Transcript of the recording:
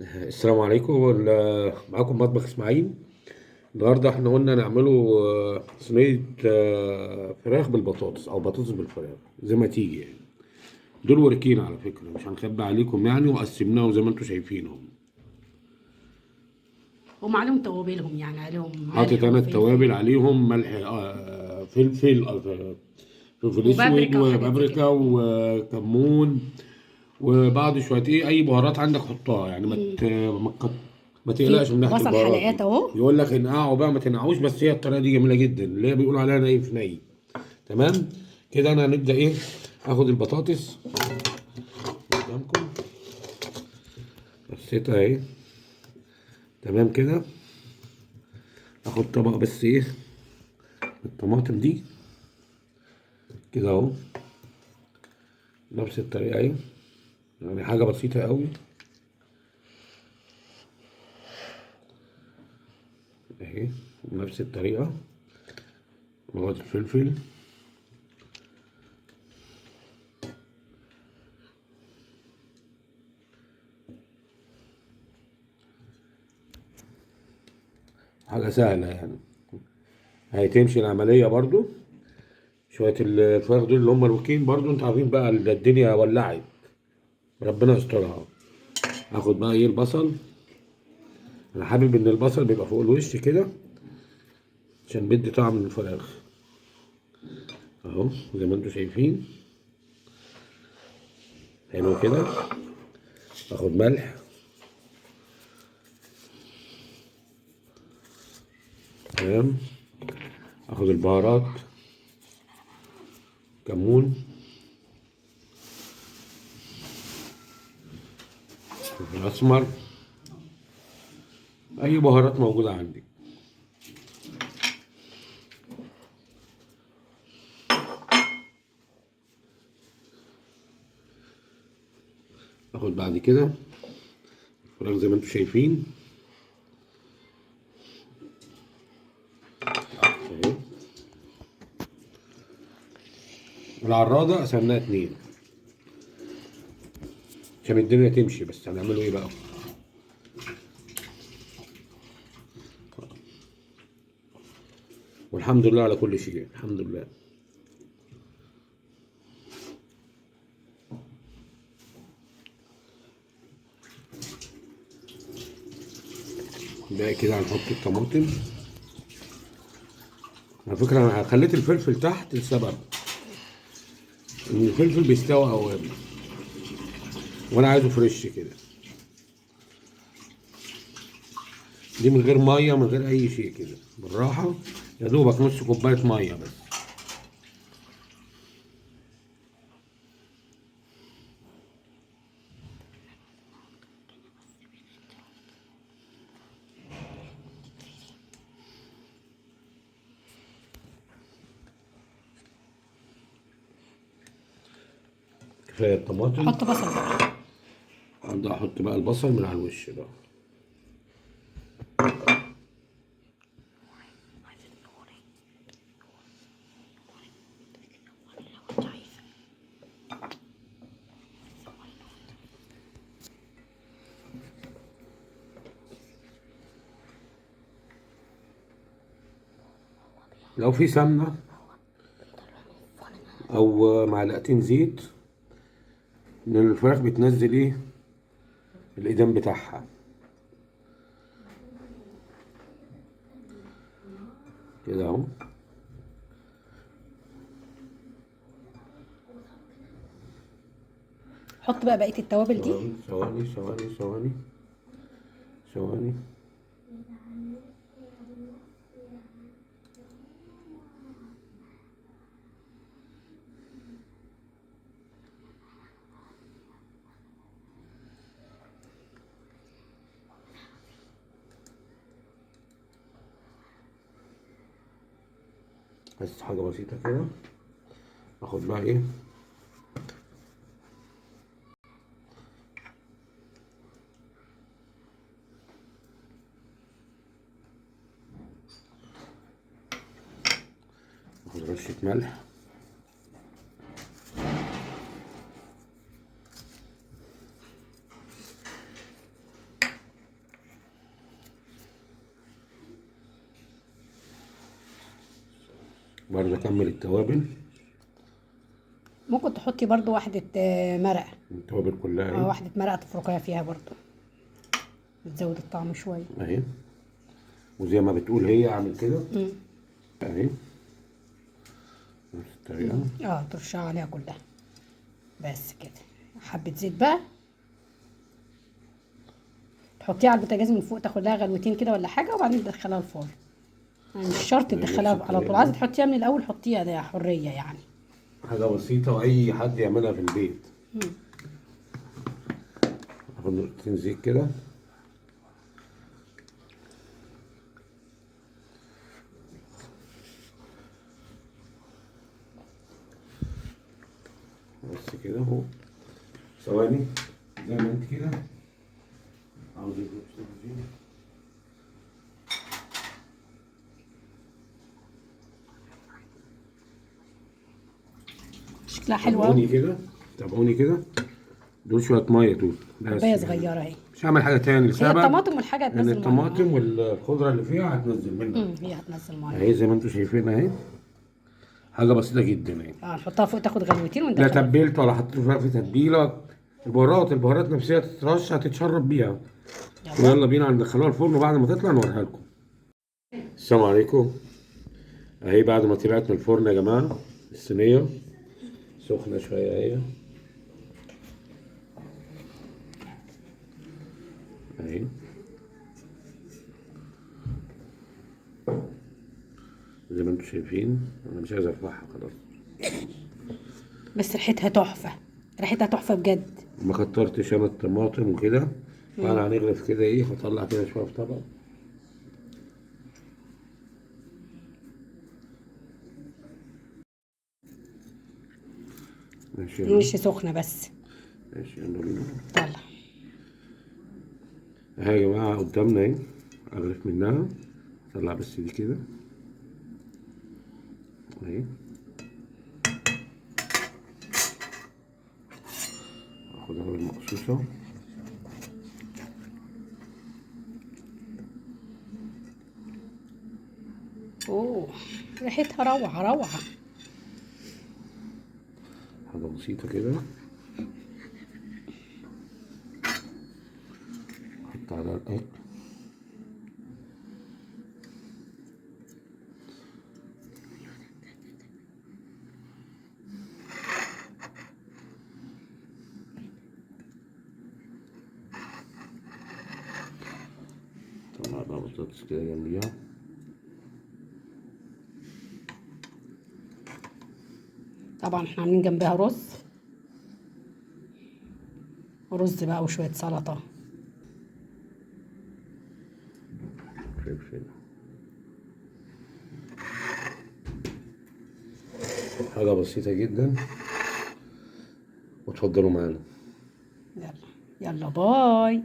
السلام عليكم معاكم مطبخ اسماعيل. النهارده احنا قلنا نعمله صينية فراخ بالبطاطس او بطاطس بالفراخ زي ما تيجي يعني. دول وركين على فكرة، مش هنخبي عليكم يعني، وقسمناهم زي ما انتم شايفينهم. هم عليهم توابلهم، يعني عليهم حاطط ملح انا التوابل وفلفل عليهم: ملح، فلفل، فلفل اسود وبابريكا وحاجات زي كده. وبابريكا وكمون، وبعض شويه اي بهارات عندك حطها يعني. ما تقلقش في من ناحيه بصل البهارات حلقات دي. اهو. يقول لك انقعوا بقى، ما تنقعوش، بس هي الطريقه دي جميله جدا اللي هي بيقولوا عليها ني في ني. تمام. كده انا هنبدا ايه. اخد البطاطس قدامكم، بسيتها اهي. تمام كده. اخد طبق بس ايه الطماطم دي كده اهو، نفس الطريقه اهي، يعني حاجه بسيطه قوي اهي. نفس الطريقه. ناخد الفلفل، حاجه سهله يعني، هتمشي العمليه برضو. شويه الفراخ دول اللي هم الوكين برضو، انتوا عارفين بقى الدنيا ولعت، ربنا يسترها. هاخد بقى ايه البصل. انا حابب ان البصل بيبقى فوق الوش كده عشان بيدي طعم للفراخ اهو، زي ما انتوا شايفين. حلو كده. اخد ملح. تمام. اخد البهارات: كمون، فلفل اسمر، اي بهارات موجوده عندي. اخد بعد كده الفراخ زي ما انتوا شايفين اهي. العراضه قسمناها اتنين عشان الدنيا تمشي، بس هنعمله ايه بقى. والحمد لله على كل شيء، الحمد لله. بقى كده هنحط الطماطم. على فكره انا خليت الفلفل تحت لسبب ان الفلفل بيستوي اوام، وانا عايزه فريش كده. دي من غير ميه، من غير اي شيء كده، بالراحه. يا دوبك نص كوبايه ميه بس. كفايه الطماطم. حط بصل بقى. ابدا احط بقى البصل من على الوش بقى. لو في سمنه او معلقتين زيت، لان الفراخ بتنزل ايه الايدام بتاعها كده اهو. حط بقى بقية التوابل دي. ثواني ثواني ثواني ثواني ثواني. بس حاجه بسيطه كده. اخد بقى ايه اخد رشه ملح. برضه اكمل التوابل. ممكن تحطي برضو واحدة مرقة. التوابل كلها اهي. واحدة مرقة تفركيها فيها برضو، بتزود الطعم شوية. اهي. وزي ما بتقول هي اعمل كده. اهي. نفس الطريقة. ترشها عليها كلها بس كده. حبة زيت بقى تحطيها على البوتاجاز من فوق، تاخد لها غلوتين كده ولا حاجة، وبعدين تدخلها الفرن. يعني مش شرط تدخلها على طول، عايزة تحطيها من الأول حطيها، ده حرية يعني. حاجة بسيطة وأي حد يعملها في البيت. اخد نقطتين زيت كده. بس كده اهو. ثواني زي ما انت كده عاوز شكلها حلوة. تابعوني كده، تابعوني كده. دول شوية مية دول بس. كوباية صغيرة اهي. مش هعمل حاجة تاني هي لسبب الطماطم والحاجة ان هتنزل الطماطم مية. والخضرة اللي فيها هتنزل منها. هي هتنزل مية اهي زي ما انتم شايفين اهي. حاجة بسيطة جدا اهي. نحطها فوق تاخد غلوتين لا وندخلها. تبلت ولا حطيت فيها في تتبيلة. البهارات نفسها تترش هتتشرب بيها. ويلا بينا ندخلوها الفرن، وبعد ما تطلع نوريها لكم. السلام عليكم. اهي بعد ما طلعت من الفرن يا جماعة، الصينية سخنة شوية اهي. اهي زي ما انتم شايفين. انا مش عايز ارفعها خلاص. بس ريحتها تحفة، ريحتها تحفة بجد. ما كترتش انا الطماطم وكده. فانا هنغرف كده ايه، هطلع كده شوية في طبق. ماشي مش سخنة بس. ماشي يلا بينا. طلع اهي يا جماعة قدامنا اهي. اغرف منها. اطلع بس دي كده اهي. اخدها بالمقصوصة. اوه ريحتها روعة روعة. حاجة بسيطة كده. احط على الأكل. طلع بقى بطاطس كده جنبيها. طبعا احنا عاملين جنبها رز بقى وشوية سلطة. فلفل. حاجة بسيطة جدا. وتفضلوا معانا. يلا يلا باي.